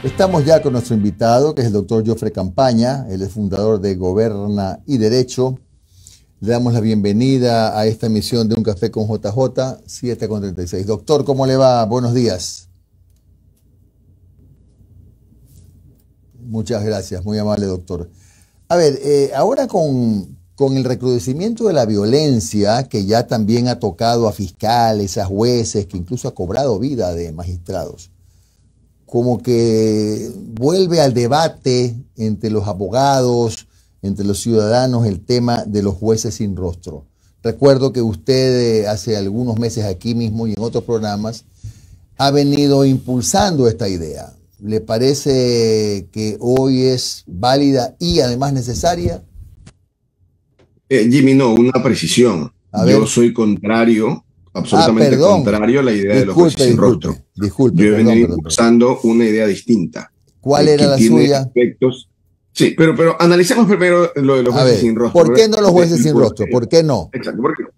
Estamos ya con nuestro invitado, que es el doctor Jofre Campaña. Él es fundador de Goberna y Derecho. Le damos la bienvenida a esta emisión de Un Café con JJ, 7:36. Doctor, ¿cómo le va? Buenos días. Muchas gracias, muy amable doctor. A ver, ahora con el recrudecimiento de la violencia, que ya también ha tocado a fiscales, a jueces, que incluso ha cobrado vida de magistrados, como que vuelve al debate entre los abogados, entre los ciudadanos, el tema de los jueces sin rostro. Recuerdo que usted hace algunos meses aquí mismo y en otros programas ha venido impulsando esta idea. ¿Le parece que hoy es válida y además necesaria? Jimmy, no, una precisión. Yo soy contrario, absolutamente contrario a la idea de los jueces sin rostro. Disculpe, yo he venido impulsando una idea distinta. ¿Cuál era la suya? Aspectos. Sí, pero analicemos primero lo de los jueces sin rostro. ¿Por qué no los jueces sin rostro? ¿Por qué no? Exacto, ¿por qué no?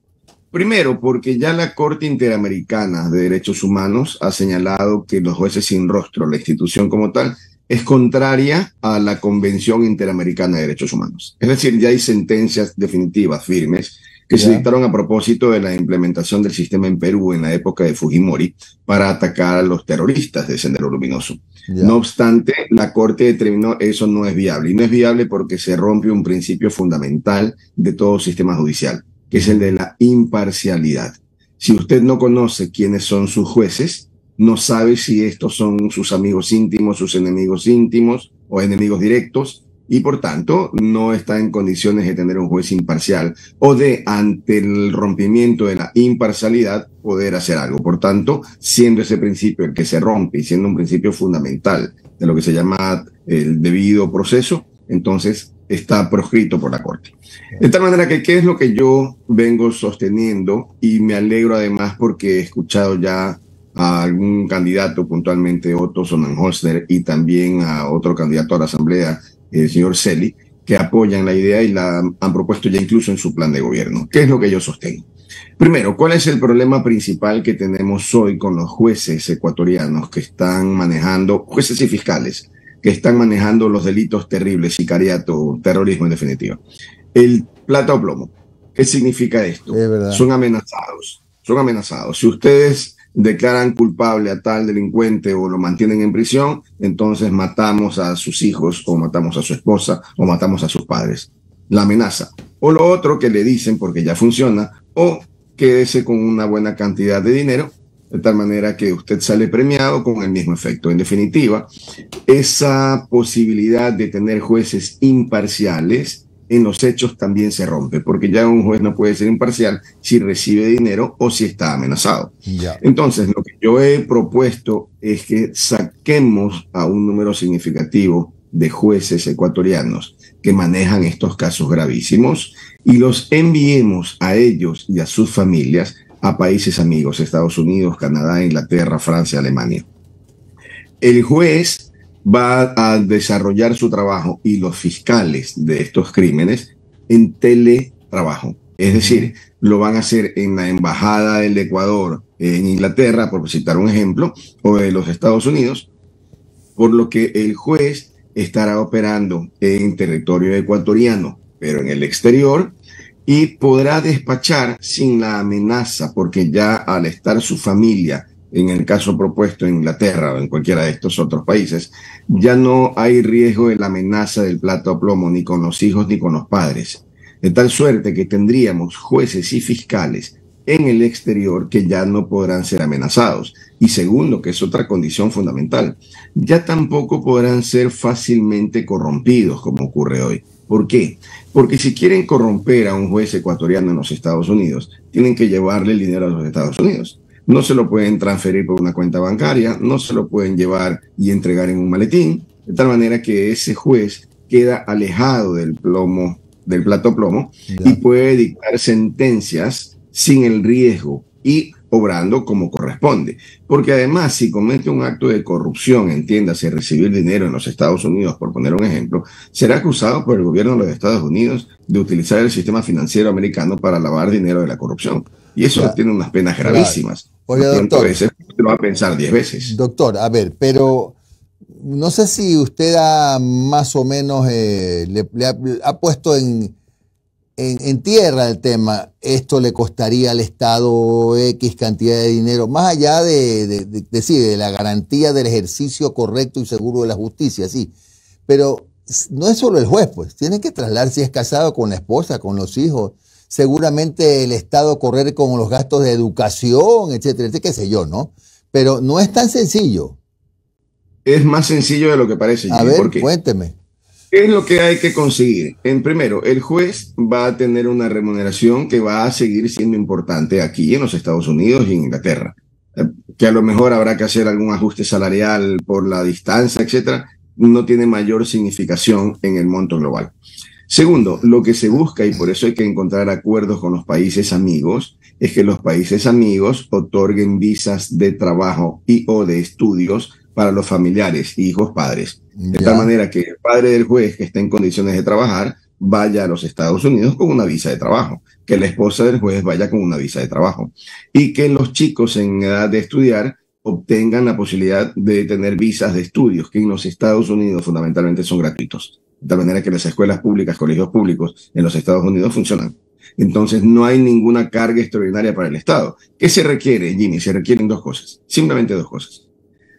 Primero, porque ya la Corte Interamericana de Derechos Humanos ha señalado que los jueces sin rostro, la institución como tal, es contraria a la Convención Interamericana de Derechos Humanos. Es decir, ya hay sentencias definitivas, firmes, que se dictaron a propósito de la implementación del sistema en Perú en la época de Fujimori para atacar a los terroristas de Sendero Luminoso. No obstante, la Corte determinó eso no es viable. Y no es viable porque se rompe un principio fundamental de todo sistema judicial, que es el de la imparcialidad. Si usted no conoce quiénes son sus jueces, no sabe si estos son sus amigos íntimos, sus enemigos íntimos o enemigos directos, y por tanto no está en condiciones de tener un juez imparcial o de, ante el rompimiento de la imparcialidad, poder hacer algo. Por tanto, siendo ese principio el que se rompe y siendo un principio fundamental de lo que se llama el debido proceso, entonces está proscrito por la Corte. De tal manera que, ¿qué es lo que yo vengo sosteniendo? Y me alegro además porque he escuchado ya a algún candidato, puntualmente Otto Sonnenholster, y también a otro candidato a la Asamblea, el señor Celi, que apoyan la idea y la han propuesto ya incluso en su plan de gobierno. ¿Qué es lo que yo sostengo? Primero, ¿cuál es el problema principal que tenemos hoy con los jueces ecuatorianos que están manejando, jueces y fiscales, que están manejando los delitos terribles, sicariato, terrorismo en definitiva? El plata o plomo. ¿Qué significa esto? Son amenazados. Son amenazados. Si ustedes declaran culpable a tal delincuente o lo mantienen en prisión, entonces matamos a sus hijos o matamos a su esposa o matamos a sus padres. La amenaza. O lo otro que le dicen, porque ya funciona, o quédese con una buena cantidad de dinero, de tal manera que usted sale premiado con el mismo efecto. En definitiva, esa posibilidad de tener jueces imparciales en los hechos también se rompe, porque ya un juez no puede ser imparcial si recibe dinero o si está amenazado. Entonces, lo que yo he propuesto es que saquemos a un número significativo de jueces ecuatorianos que manejan estos casos gravísimos y los enviemos a ellos y a sus familias a países amigos, Estados Unidos, Canadá, Inglaterra, Francia, Alemania. El juez va a desarrollar su trabajo y los fiscales de estos crímenes en teletrabajo. Es decir, lo van a hacer en la Embajada del Ecuador en Inglaterra, por citar un ejemplo, o de los Estados Unidos, por lo que el juez estará operando en territorio ecuatoriano, pero en el exterior, y podrá despachar sin la amenaza, porque ya al estar su familia, en el caso propuesto en Inglaterra o en cualquiera de estos otros países, ya no hay riesgo de la amenaza del plata o plomo ni con los hijos ni con los padres. De tal suerte que tendríamos jueces y fiscales en el exterior que ya no podrán ser amenazados. Y segundo, que es otra condición fundamental, ya tampoco podrán ser fácilmente corrompidos como ocurre hoy. ¿Por qué? Porque si quieren corromper a un juez ecuatoriano en los Estados Unidos, tienen que llevarle el dinero a los Estados Unidos. No se lo pueden transferir por una cuenta bancaria, no se lo pueden llevar y entregar en un maletín, de tal manera que ese juez queda alejado del plomo, del plato plomo, y puede dictar sentencias sin el riesgo y obrando como corresponde. Porque además, si comete un acto de corrupción, entiéndase, recibir dinero en los Estados Unidos, por poner un ejemplo, será acusado por el gobierno de los Estados Unidos de utilizar el sistema financiero americano para lavar dinero de la corrupción. Y eso tiene unas penas gravísimas. Oiga, doctor, ese lo va a pensar 10 veces. Doctor, a ver, pero no sé si usted ha más o menos ha puesto en tierra el tema. Esto le costaría al Estado X cantidad de dinero, más allá sí, de la garantía del ejercicio correcto y seguro de la justicia, sí. Pero no es solo el juez, pues. Tiene que trasladar si es casado con la esposa, con los hijos. Seguramente el Estado correr con los gastos de educación, etcétera, qué sé yo, ¿no? Pero no es tan sencillo. Es más sencillo de lo que parece, A Jimmy. ver, ¿Por qué? cuénteme. ¿Qué es lo que hay que conseguir? Primero, el juez va a tener una remuneración que va a seguir siendo importante aquí en los Estados Unidos y en Inglaterra. Que a lo mejor habrá que hacer algún ajuste salarial por la distancia, etcétera. No tiene mayor significación en el monto global. Segundo, lo que se busca, y por eso hay que encontrar acuerdos con los países amigos, es que los países amigos otorguen visas de trabajo y o de estudios para los familiares, hijos, padres. De tal manera que el padre del juez que esté en condiciones de trabajar vaya a los Estados Unidos con una visa de trabajo, que la esposa del juez vaya con una visa de trabajo y que los chicos en edad de estudiar obtengan la posibilidad de tener visas de estudios, que en los Estados Unidos fundamentalmente son gratuitos. De tal manera que las escuelas públicas, colegios públicos en los Estados Unidos funcionan. Entonces no hay ninguna carga extraordinaria para el Estado. ¿Qué se requiere, Jimmy? Se requieren dos cosas, simplemente dos cosas.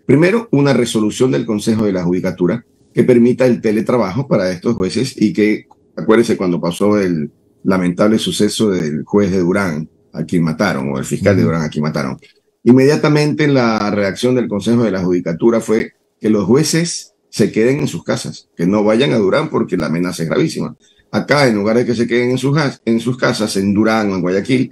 Primero, una resolución del Consejo de la Judicatura que permita el teletrabajo para estos jueces y que, acuérdense cuando pasó el lamentable suceso del juez de Durán, a quien mataron, o el fiscal de Durán, a quien mataron. Inmediatamente la reacción del Consejo de la Judicatura fue que los jueces se queden en sus casas, que no vayan a Durán porque la amenaza es gravísima. Acá, en lugar de que se queden en sus casas, en Durán o en Guayaquil,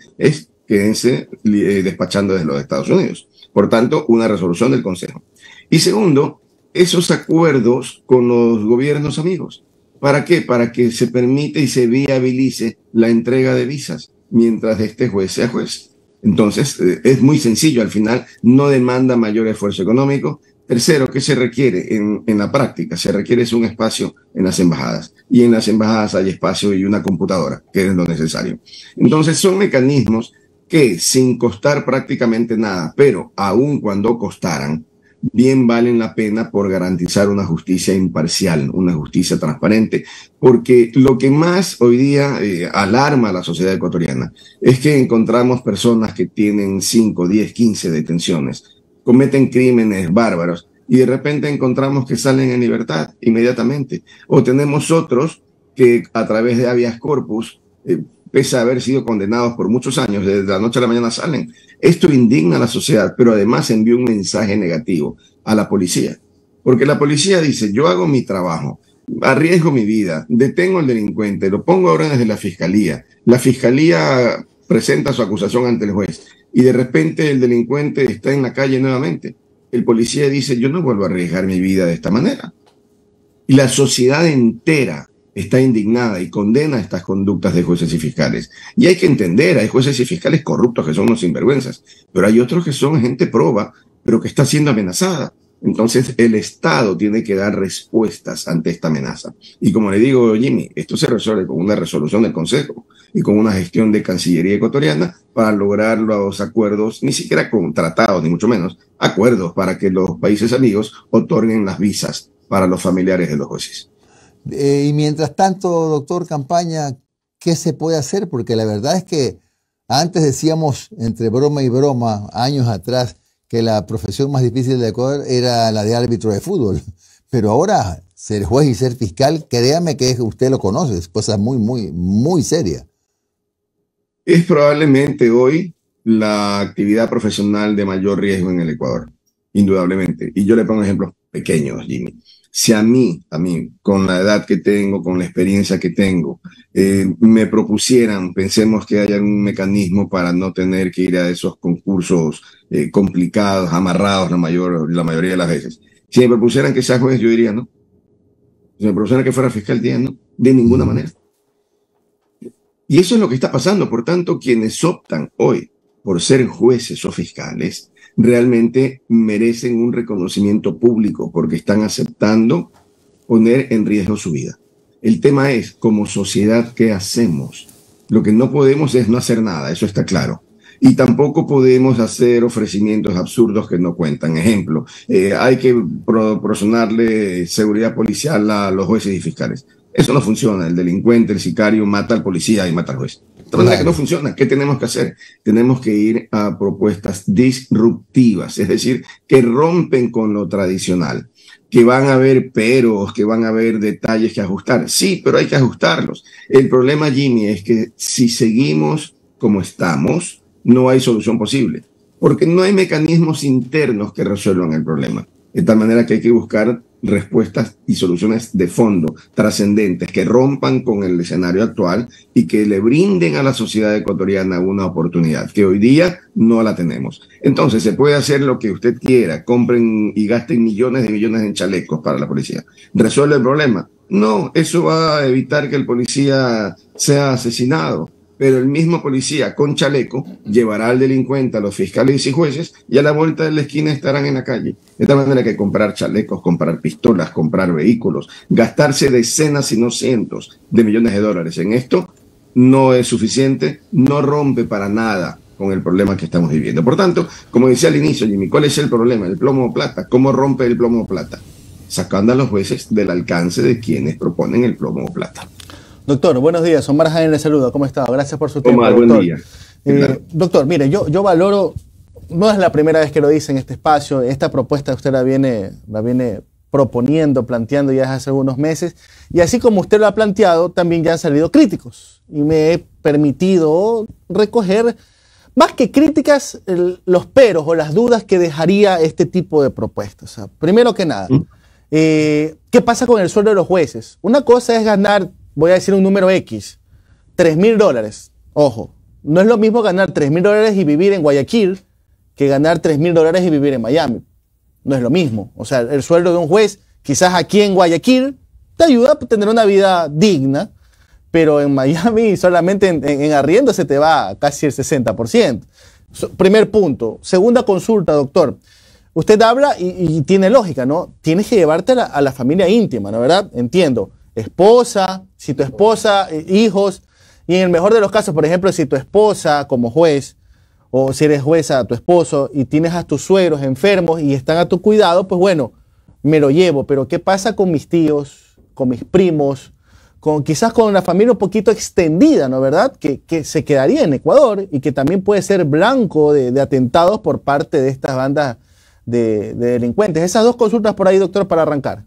quédense despachando desde los Estados Unidos. Por tanto, una resolución del Consejo. Y segundo, esos acuerdos con los gobiernos amigos. ¿Para qué? Para que se permite y se viabilice la entrega de visas mientras este juez sea juez. Entonces, es muy sencillo. Al final, no demanda mayor esfuerzo económico. Tercero, ¿qué se requiere en la práctica? Se requiere un espacio en las embajadas. Y en las embajadas hay espacio y una computadora, que es lo necesario. Entonces, son mecanismos que sin costar prácticamente nada, pero aun cuando costaran, bien valen la pena por garantizar una justicia imparcial, una justicia transparente, porque lo que más hoy día alarma a la sociedad ecuatoriana es que encontramos personas que tienen 5, 10, 15 detenciones, cometen crímenes bárbaros y de repente encontramos que salen en libertad inmediatamente, o tenemos otros que a través de habeas corpus pese a haber sido condenados por muchos años, desde la noche a la mañana salen. Esto indigna a la sociedad, pero además envía un mensaje negativo a la policía. Porque la policía dice, yo hago mi trabajo, arriesgo mi vida, detengo al delincuente, lo pongo a órdenes de la fiscalía presenta su acusación ante el juez y de repente el delincuente está en la calle nuevamente. El policía dice, yo no vuelvo a arriesgar mi vida de esta manera. Y la sociedad entera está indignada y condena estas conductas de jueces y fiscales. Y hay que entender, hay jueces y fiscales corruptos que son unos sinvergüenzas, pero hay otros que son gente proba, pero que está siendo amenazada. Entonces el Estado tiene que dar respuestas ante esta amenaza. Y como le digo, Jimmy, esto se resuelve con una resolución del Consejo y con una gestión de Cancillería ecuatoriana para lograr los acuerdos, ni siquiera con tratados, ni mucho menos, acuerdos para que los países amigos otorguen las visas para los familiares de los jueces. Y mientras tanto, doctor Campaña, ¿qué se puede hacer? Porque la verdad es que antes decíamos, entre broma y broma, años atrás, que la profesión más difícil de Ecuador era la de árbitro de fútbol. Pero ahora, ser juez y ser fiscal, créame que usted lo conoce, es cosa muy, muy, muy seria. Es probablemente hoy la actividad profesional de mayor riesgo en el Ecuador, indudablemente. Y yo le pongo ejemplos pequeños, Jimmy. Si a mí, con la edad que tengo, con la experiencia que tengo, me propusieran, pensemos que haya un mecanismo para no tener que ir a esos concursos complicados, amarrados la mayoría de las veces. Si me propusieran que sea juez, yo diría no. Si me propusieran que fuera fiscal, diría no, de ninguna manera. Y eso es lo que está pasando. Por tanto, quienes optan hoy por ser jueces o fiscales realmente merecen un reconocimiento público porque están aceptando poner en riesgo su vida. El tema es, como sociedad, ¿qué hacemos? Lo que no podemos es no hacer nada, eso está claro. Y tampoco podemos hacer ofrecimientos absurdos que no cuentan. Ejemplo, hay que proporcionarle seguridad policial a los jueces y fiscales. Eso no funciona. El delincuente, el sicario mata al policía y mata al juez. De manera que no funciona. ¿Qué tenemos que hacer? Tenemos que ir a propuestas disruptivas, es decir, que rompen con lo tradicional, que van a haber peros, que van a haber detalles que ajustar. Sí, pero hay que ajustarlos. El problema, Jimmy, es que si seguimos como estamos, no hay solución posible, porque no hay mecanismos internos que resuelvan el problema. De tal manera que hay que buscar respuestas y soluciones de fondo, trascendentes, que rompan con el escenario actual y que le brinden a la sociedad ecuatoriana una oportunidad que hoy día no la tenemos. Entonces, se puede hacer lo que usted quiera, compren y gasten millones de millones en chalecos para la policía. ¿Resuelve el problema? No, eso va a evitar que el policía sea asesinado. Pero el mismo policía con chaleco llevará al delincuente a los fiscales y jueces y a la vuelta de la esquina estarán en la calle. De tal manera que comprar chalecos, comprar pistolas, comprar vehículos, gastarse decenas si no cientos de millones de dólares en esto no es suficiente, no rompe para nada con el problema que estamos viviendo. Por tanto, como decía al inicio, Jimmy, ¿cuál es el problema? El plomo o plata. ¿Cómo rompe el plomo o plata? Sacando a los jueces del alcance de quienes proponen el plomo o plata. Doctor, buenos días. Omar Jaén le saluda. ¿Cómo está? Gracias por su tiempo. Omar, buen día. Doctor, mire, yo valoro, no es la primera vez que lo dice en este espacio, esta propuesta usted la viene proponiendo, planteando ya hace algunos meses, y así como usted lo ha planteado, también ya han salido críticos, y me he permitido recoger, más que críticas, los peros o las dudas que dejaría este tipo de propuestas. O sea, primero que nada, ¿qué pasa con el sueldo de los jueces? Una cosa es ganar, voy a decir un número X, $3.000. Ojo, no es lo mismo ganar $3.000 y vivir en Guayaquil que ganar $3.000 y vivir en Miami. No es lo mismo. O sea, el sueldo de un juez, quizás aquí en Guayaquil, te ayuda a tener una vida digna, pero en Miami solamente en arriendo se te va casi el 60%. Primer punto. Segunda consulta, doctor. Usted habla y tiene lógica, ¿no? Tienes que llevarte a la familia íntima, ¿no? ¿Verdad? Entiendo. Esposa, si tu esposa, hijos, y en el mejor de los casos, por ejemplo, si tu esposa como juez, o si eres jueza, tu esposo, y tienes a tus suegros enfermos y están a tu cuidado, pues bueno, me lo llevo. Pero ¿qué pasa con mis tíos, con mis primos, quizás con una familia un poquito extendida, ¿no? ¿Verdad? Que se quedaría en Ecuador y que también puede ser blanco de atentados por parte de estas bandas de delincuentes. Esas dos consultas por ahí, doctor, para arrancar.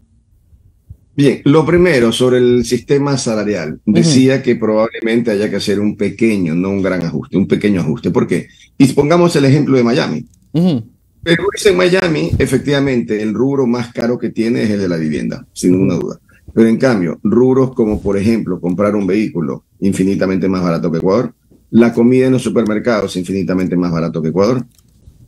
Bien, lo primero, sobre el sistema salarial. Decía que probablemente haya que hacer un pequeño, no un gran ajuste, un pequeño ajuste. ¿Por qué? Y pongamos el ejemplo de Miami. Pero es en Miami, efectivamente, el rubro más caro que tiene es el de la vivienda, sin ninguna duda. Pero en cambio, rubros como, por ejemplo, comprar un vehículo, infinitamente más barato que Ecuador. La comida en los supermercados, infinitamente más barato que Ecuador.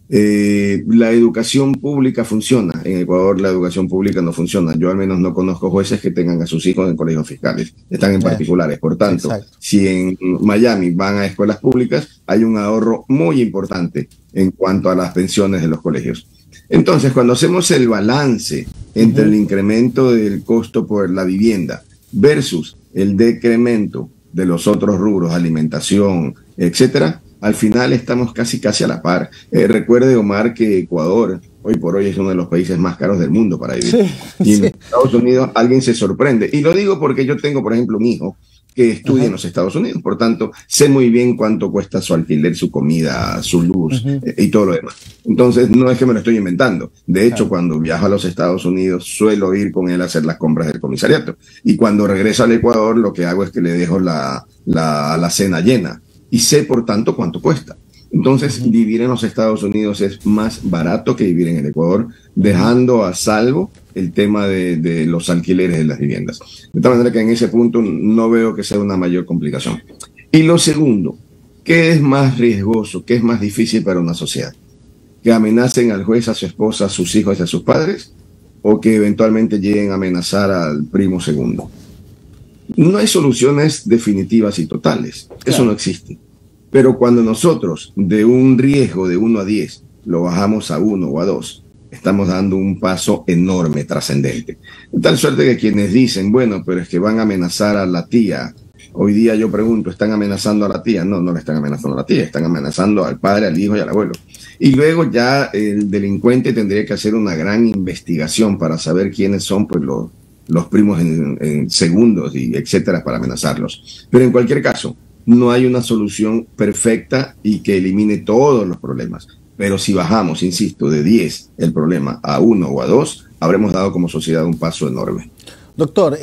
La educación pública funciona. En Ecuador la educación pública no funciona. Yo al menos no conozco jueces que tengan a sus hijos en colegios fiscales. Están en particulares. Por tanto, si en Miami van a escuelas públicas, hay un ahorro muy importante en cuanto a las pensiones de los colegios. Entonces, cuando hacemos el balance entre el incremento del costo por la vivienda versus el decremento de los otros rubros, alimentación, etcétera, al final estamos casi a la par. Recuerde, Omar, que Ecuador hoy por hoy es uno de los países más caros del mundo para vivir. Y en Estados Unidos alguien se sorprende. Y lo digo porque yo tengo, por ejemplo, un hijo que estudia en los Estados Unidos. Por tanto, sé muy bien cuánto cuesta su alquiler, su comida, su luz y todo lo demás. Entonces, no es que me lo estoy inventando. De hecho, cuando viajo a los Estados Unidos, suelo ir con él a hacer las compras del comisariato. Y cuando regreso al Ecuador, lo que hago es que le dejo la cena llena. Y sé, por tanto, cuánto cuesta. Entonces, vivir en los Estados Unidos es más barato que vivir en el Ecuador, dejando a salvo el tema de los alquileres de las viviendas. De tal manera que en ese punto no veo que sea una mayor complicación. Y lo segundo, ¿qué es más riesgoso, qué es más difícil para una sociedad? ¿Que amenacen al juez, a su esposa, a sus hijos y a sus padres? ¿O que eventualmente lleguen a amenazar al primo segundo? No hay soluciones definitivas y totales. Eso no existe. Pero cuando nosotros de un riesgo de 1 a 10 lo bajamos a 1 o a 2, estamos dando un paso enorme, trascendente. De tal suerte que quienes dicen, bueno, pero es que van a amenazar a la tía Hoy día yo pregunto, ¿están amenazando a la tía? No, no le están amenazando a la tía, están amenazando al padre, al hijo y al abuelo. Y luego ya el delincuente tendría que hacer una gran investigación para saber quiénes son pues, los primos en segundos y etcétera para amenazarlos. Pero en cualquier caso, no hay una solución perfecta y que elimine todos los problemas. Pero si bajamos, insisto, de 10 el problema a 1 o a 2, habremos dado como sociedad un paso enorme. Doctor,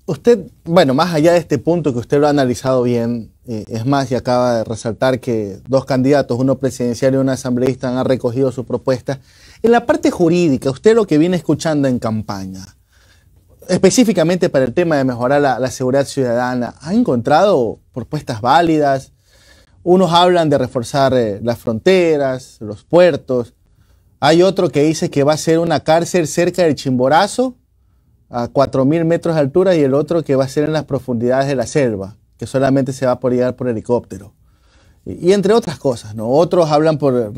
usted, bueno, más allá de este punto que usted lo ha analizado bien, es más, y acaba de resaltar que 2 candidatos, uno presidencial y uno asambleísta, han recogido su propuesta. En la parte jurídica, usted lo que viene escuchando en campaña, específicamente para el tema de mejorar la seguridad ciudadana, ¿ha encontrado propuestas válidas? Unos hablan de reforzar las fronteras, los puertos. Hay otro que dice que va a ser una cárcel cerca del Chimborazo, a 4.000 metros de altura, y el otro que va a ser en las profundidades de la selva, que solamente se va a poder llegar por helicóptero. Y entre otras cosas, ¿no? Otros hablan por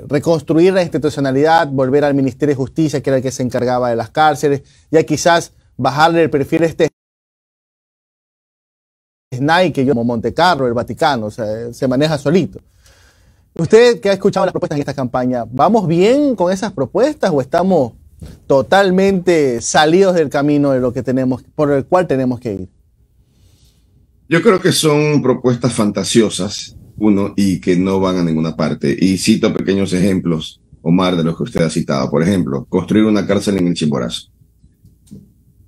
reconstruir la institucionalidad, volver al Ministerio de Justicia, que era el que se encargaba de las cárceles, ya quizás bajarle el perfil a este SNAI que yo como Montecarlo, el Vaticano, o sea, se maneja solito. Usted que ha escuchado las propuestas en esta campaña, ¿vamos bien con esas propuestas o estamos totalmente salidos del camino de lo que tenemos, por el cual tenemos que ir? Yo creo que son propuestas fantasiosas, y que no van a ninguna parte. Y cito pequeños ejemplos, Omar, de los que usted ha citado. Por ejemplo, construir una cárcel en el Chimborazo.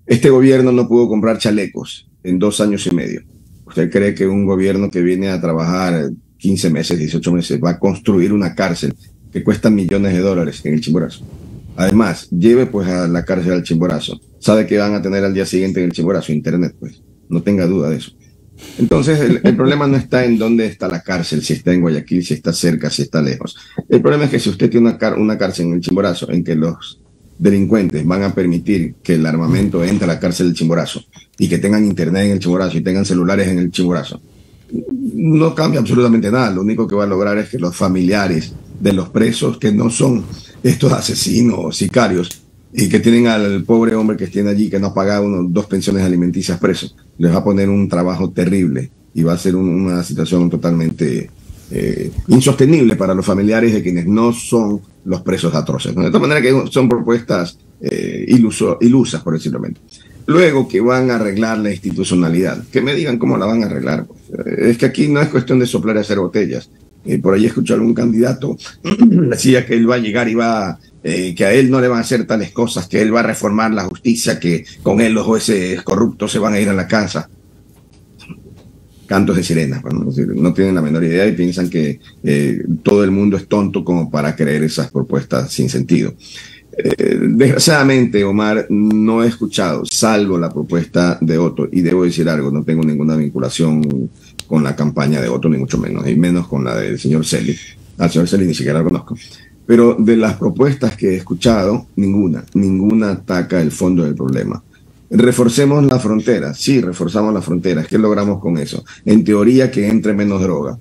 Este gobierno no pudo comprar chalecos en 2 años y medio. ¿Usted cree que un gobierno que viene a trabajar 15 meses, 18 meses, va a construir una cárcel que cuesta millones de dólares en el Chimborazo? Además, lleve pues a la cárcel al Chimborazo. ¿Sabe que van a tener al día siguiente en el Chimborazo? Internet, pues. No tenga duda de eso. Entonces, el problema no está en dónde está la cárcel, si está en Guayaquil, si está cerca, si está lejos. El problema es que si usted tiene una cárcel en el Chimborazo en que los delincuentes van a permitir que el armamento entre a la cárcel del Chimborazo y que tengan internet en el Chimborazo y tengan celulares en el Chimborazo, no cambia absolutamente nada. Lo único que va a lograr es que los familiares de los presos, que no son estos asesinos o sicarios, y que tienen al pobre hombre que tiene allí, que no ha pagado 2 pensiones alimenticias presos, les va a poner un trabajo terrible y va a ser una situación totalmente insostenible para los familiares de quienes no son los presos atroces, ¿no? De tal manera que son propuestas ilusas, por decirlo menos. Luego, que van a arreglar la institucionalidad. Que me digan cómo la van a arreglar. Pues. Es que aquí no es cuestión de soplar y hacer botellas. Por ahí escuché a algún candidato, decía que él va a llegar y que a él no le van a hacer tales cosas, que él va a reformar la justicia, que con él los jueces corruptos se van a ir a la casa. Cantos de sirena, no tienen la menor idea y piensan que todo el mundo es tonto como para creer esas propuestas sin sentido. Desgraciadamente, Omar, no he escuchado, salvo la propuesta de Otto, y debo decir algo, no tengo ninguna vinculación con la campaña de Otto, ni mucho menos, y menos con la del señor Selig. Al señor Selig ni siquiera lo conozco. Pero de las propuestas que he escuchado, ninguna ataca el fondo del problema. Reforcemos la frontera. Sí, reforzamos las fronteras. ¿Qué logramos con eso? En teoría, que entre menos droga.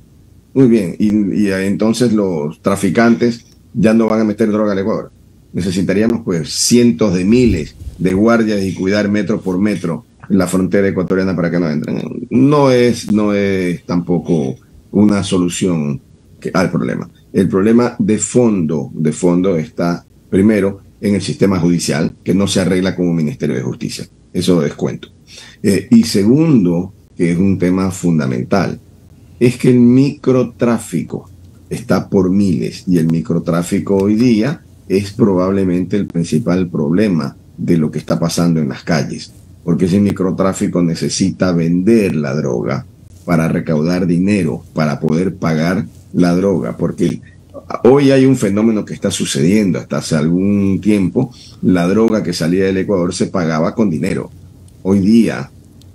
Muy bien. Y entonces los traficantes ya no van a meter droga al Ecuador. Necesitaríamos pues cientos de miles de guardias y cuidar metro por metro la frontera ecuatoriana para que no entren. No es tampoco una solución al problema. El problema de fondo está primero en el sistema judicial, que no se arregla como Ministerio de Justicia. Eso descuento. Y segundo, que es un tema fundamental, es que el microtráfico está por miles, y el microtráfico hoy día es probablemente el principal problema de lo que está pasando en las calles, porque ese microtráfico necesita vender la droga para recaudar dinero, para poder pagar la droga, porque hoy hay un fenómeno que está sucediendo. Hasta hace algún tiempo la droga que salía del Ecuador se pagaba con dinero. Hoy día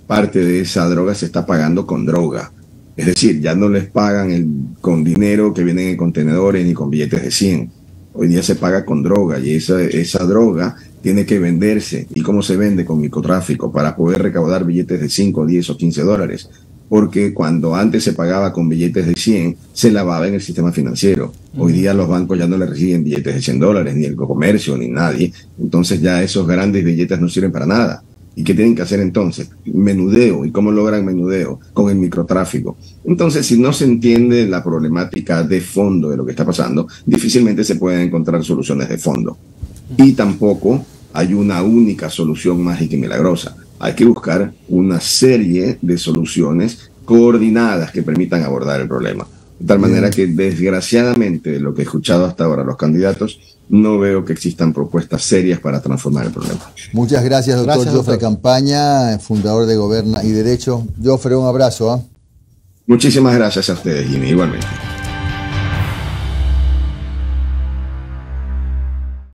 parte de esa droga se está pagando con droga, es decir, ya no les pagan con dinero que vienen en contenedores ni con billetes de 100. Hoy día se paga con droga, y esa droga tiene que venderse. ¿Y cómo se vende? Con microtráfico, para poder recaudar billetes de 5, 10 o 15 dólares. Porque cuando antes se pagaba con billetes de 100, se lavaba en el sistema financiero. Hoy día los bancos ya no le reciben billetes de 100 dólares, ni el comercio, ni nadie. Entonces ya esos grandes billetes no sirven para nada. ¿Y qué tienen que hacer entonces? Menudeo. ¿Y cómo logran menudeo? Con el microtráfico. Entonces, si no se entiende la problemática de fondo de lo que está pasando, difícilmente se pueden encontrar soluciones de fondo. Y tampoco hay una única solución mágica y milagrosa. Hay que buscar una serie de soluciones coordinadas que permitan abordar el problema. De tal manera que, desgraciadamente, de lo que he escuchado hasta ahora los candidatos, no veo que existan propuestas serias para transformar el problema. Muchas gracias, doctor. Gracias, Jofre doctor. Campaña, fundador de Goberna y Derecho. Jofre, un abrazo. Muchísimas gracias a ustedes, Jimmy, igualmente.